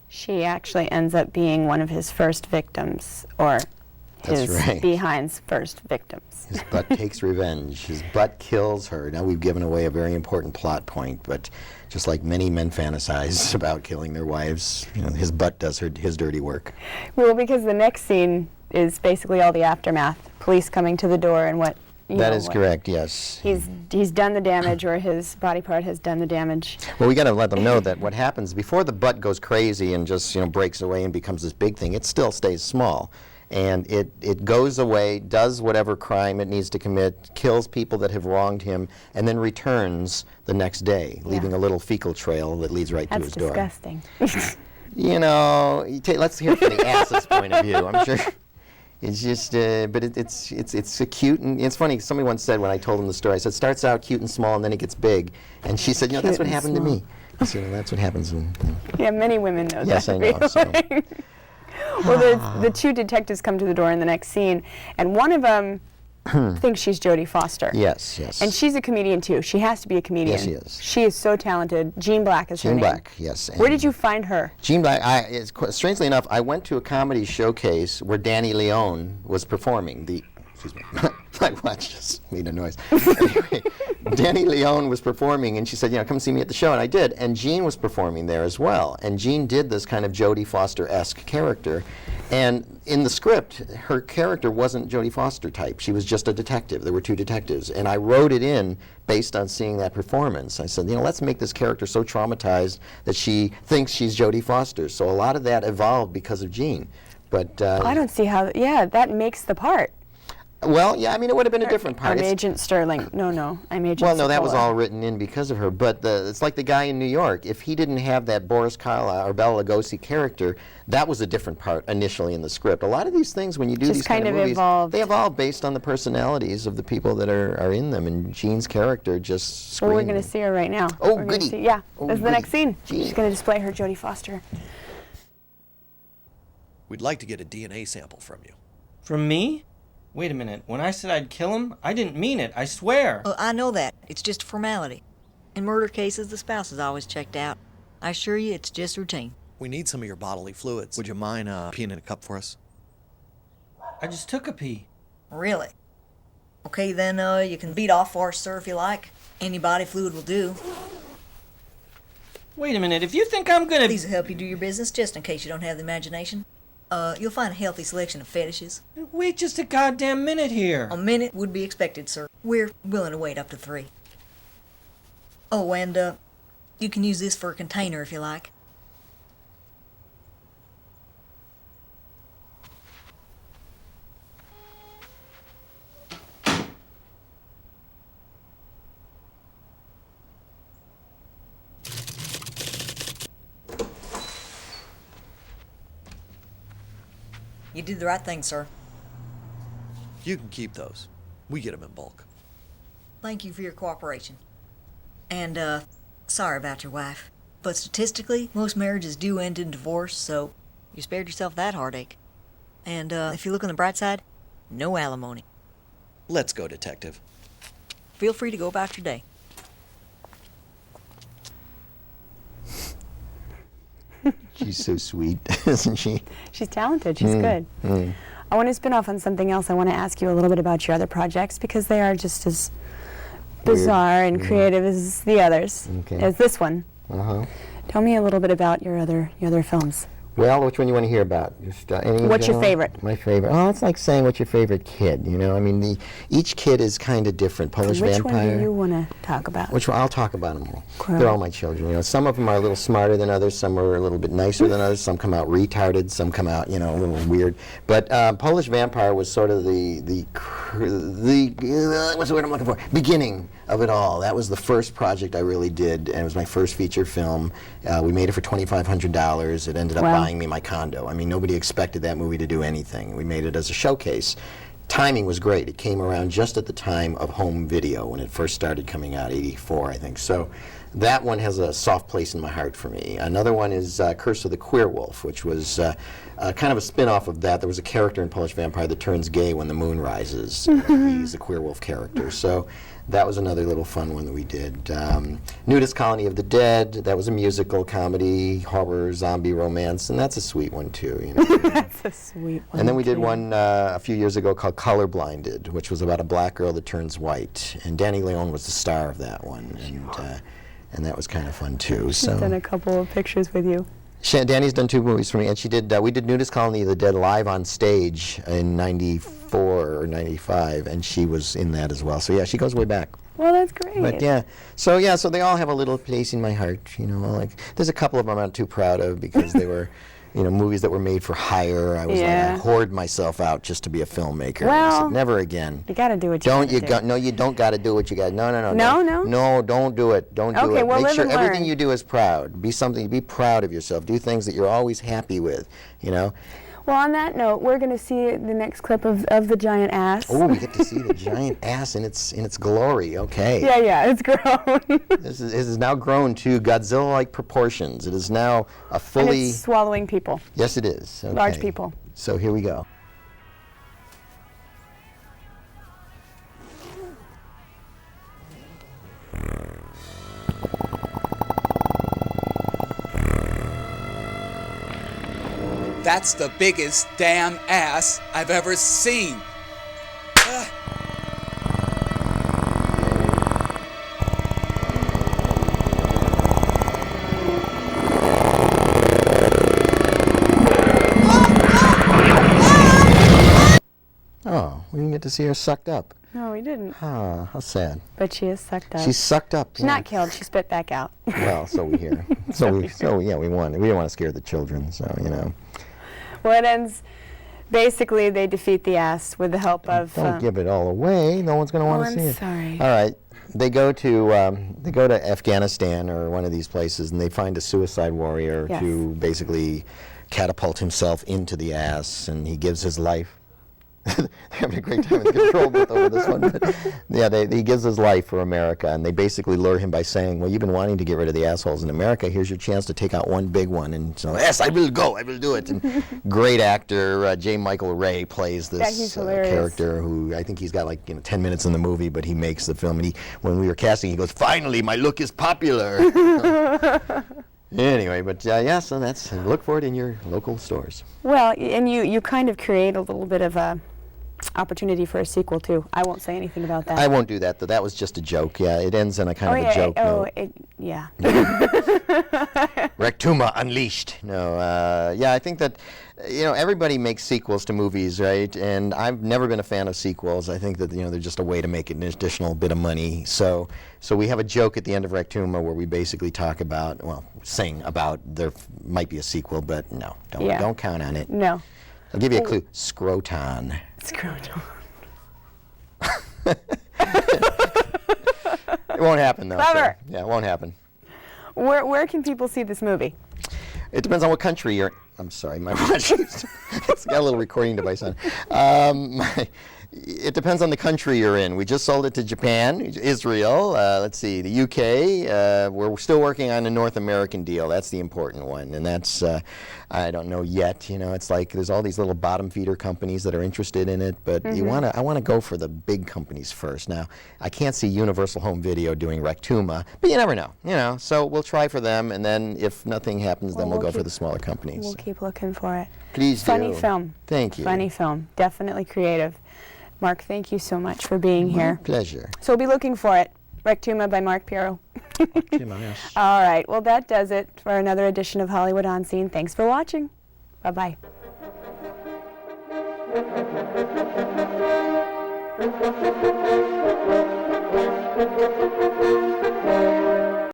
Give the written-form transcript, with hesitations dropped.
She actually ends up being one of his first victims, or his behind's first victims. His butt takes revenge. His butt kills her. Now we've given away a very important plot point, but just like many men fantasize about killing their wives, you know, his butt does his dirty work. Well, because the next scene is basically all the aftermath. Police coming to the door and what... That is correct, yes. He's done the damage, or his body part has done the damage. Well, we got to let them know that what happens before the butt goes crazy and just, you know, breaks away and becomes this big thing, it still stays small. And it goes away, does whatever crime it needs to commit, kills people that have wronged him, and then returns the next day, leaving a little fecal trail that leads right to his door. That's disgusting. You know, let's hear it from the ass's point of view. I'm sure it's just, but it's a cute, and it's funny. Somebody once said when I told them the story, I said, starts out cute and small, and then it gets big. And she said, you know, that's what happened to me. So, you know, that's what happens when. You know. Yeah, many women know that. Yes, I know. So. Well, the two detectives come to the door in the next scene, and one of them thinks she's Jodie Foster. Yes, yes. And she's a comedian, too. She has to be a comedian. Yes, she is. She is so talented. Jean Black is her name. Jean Black, yes. Where did you find her? Jean Black, strangely enough, I went to a comedy showcase where Danny Leone was performing. Excuse me, my watch just made a noise. Anyway, Danny Leone was performing, and she said, you know, come see me at the show, and I did. And Jean was performing there as well. And Jean did this kind of Jodie Foster-esque character. And in the script, her character wasn't Jodie Foster type. She was just a detective. There were two detectives. And I wrote it in based on seeing that performance. I said, you know, let's make this character so traumatized that she thinks she's Jodie Foster. So a lot of that evolved because of Jean. But I don't see how, that makes the part. Well, yeah, I mean, it would have been a different part. I'm Agent Sterling. No, I'm Agent Well, no, that Coppola. was all written in because of her. But it's like the guy in New York. If he didn't have that Boris Karloff or Bela Lugosi character, that was a different part initially in the script. A lot of these things, when you do these kind of movies, they evolve based on the personalities of the people that are in them. And Jean's character just screamed. Well, we're going to see her right now. Oh, goody. This is the next scene. Jean. She's going to display her Jodie Foster. We'd like to get a DNA sample from you. From me? Wait a minute. When I said I'd kill him, I didn't mean it. I swear. I know that. It's just a formality. In murder cases, the spouse is always checked out. I assure you, it's just routine. We need some of your bodily fluids. Would you mind peeing in a cup for us? I just took a pee. Really? Okay, then you can beat off for us, sir, if you like. Any body fluid will do. Wait a minute. If you think I'm gonna... These will help you do your business, just in case you don't have the imagination. You'll find a healthy selection of fetishes. Wait just a goddamn minute here. A minute would be expected, sir. We're willing to wait up to 3. Oh, and, you can use this for a container if you like. You did the right thing, sir. You can keep those. We get them in bulk. Thank you for your cooperation. And, sorry about your wife. But statistically, most marriages do end in divorce, so you spared yourself that heartache. And, if you look on the bright side, no alimony. Let's go, detective. Feel free to go about your day. She's so sweet, isn't she? She's talented. She's good. I want to spin off on something else. I want to ask you a little bit about your other projects, because they are just as bizarre and creative as the others, as this one. Tell me a little bit about your other films. Well, which one do you want to hear about? Just, any what's your favorite? My favorite? Oh, it's like saying what's your favorite kid, you know? I mean, each kid is kind of different. Polish Vampire. Which one do you want to talk about? Which one? I'll talk about them all. Cool. They're all my children. You know, some of them are a little smarter than others. Some are a little bit nicer than others. Some come out retarded. Some come out, you know, a little weird. But Polish Vampire was sort of the what's the word I'm looking for? Beginning of it all. That was the first project I really did, and it was my first feature film. We made it for $2,500. It ended up buying me my condo. I mean, nobody expected that movie to do anything. We made it as a showcase. Timing was great. It came around just at the time of home video when it first started coming out, '84, I think. So That one has a soft place in my heart for me. Another one is Curse of the Queer Wolf, which was kind of a spin-off of that. There was a character in Polish Vampire that turns gay when the moon rises. He's a queer wolf character. So that was another little fun one that we did. Nudist Colony of the Dead, that was a musical, comedy, horror, zombie romance, and that's a sweet one too. You know? That's a sweet one. And then we did one a few years ago called Colorblinded, which was about a black girl that turns white. And Danny Leone was the star of that one. And that was kind of fun too. She's done a couple of pictures with you. Danny's done 2 movies for me, and she did. We did Nudist Colony of the Dead live on stage in '94 or '95, and she was in that as well. So yeah, she goes way back. Well, that's great. But so they all have a little place in my heart. You know, like there's a couple of them I'm not too proud of because they were, movies that were made for hire. I was like, I hoard myself out just to be a filmmaker. Well, I said, never again. You got to do what you don't. gotta do. No, you don't got to do what you got. No. No, don't do it. Don't do Okay, it. well, Make live sure and everything learn. you do is proud. Be proud of yourself. Do things that you're always happy with. You know. Well, on that note, we're going to see the next clip of the giant ass. Oh, we get to see the giant ass in its glory. Okay. Yeah, it's grown. This is now grown to Godzilla-like proportions. It is now a And fully. it's swallowing people, Yes, it is. Okay. large people. So here we go. That's the biggest damn ass I've ever seen. Oh, we didn't get to see her sucked up. No, we didn't. Ah, how sad. But she is sucked up. She's sucked up. She's not killed. She spit back out. Well, so we hear. We didn't want to scare the children, so Well, it ends. Basically, they defeat the ass with the help of. Don't give it all away. No one's going to want to see it. Sorry. All right. They go to Afghanistan or one of these places, and they find a suicide warrior Yes. to basically catapult himself into the ass, and he gives his life. They're having a great time in the control booth over this one. But he gives his life for America, and they basically lure him by saying, well, you've been wanting to get rid of the assholes in America. Here's your chance to take out one big one. And so, yes, I will go. I will do it. And great actor J. Michael Ray plays this he's hilarious. character who I think he's got 10 minutes in the movie, but he makes the film. And when we were casting, he goes, finally, my look is popular. Anyway, but so that's look for it in your local stores. Well, and you kind of create a little bit of a opportunity for a sequel too. I won't say anything about that. I won't do that, though. That was just a joke. Yeah, it ends in a kind of a joke note. Yeah. Rectuma Unleashed. No, I think that, everybody makes sequels to movies, right? And I've never been a fan of sequels. I think that, they're just a way to make an additional bit of money. So we have a joke at the end of Rectuma where we basically sing about there might be a sequel, but no, don't count on it. No. I'll give you a clue. Scroton. Scrotum. It won't happen, though. Clever. So, it won't happen. Where can people see this movie? It depends on what country you're. I'm sorry, my watch. It's got a little recording device on. It depends on the country you're in. We just sold it to Japan, Israel. Let's see, the UK. We're still working on a North American deal. That's the important one, and that's I don't know yet. It's like there's all these little bottom feeder companies that are interested in it, but I want to go for the big companies first. Now, I can't see Universal Home Video doing Rectuma, but you never know. So we'll try for them, and then if nothing happens, then we'll go for the smaller companies. We'll keep looking for it. Please do. Funny film. Thank you. Funny film. Definitely creative. Mark, thank you so much for being here. Pleasure. So we'll be looking for it. Rectuma by Mark Piero. Yes. All right. Well, that does it for another edition of Hollywood On Scene. Thanks for watching. Bye-bye.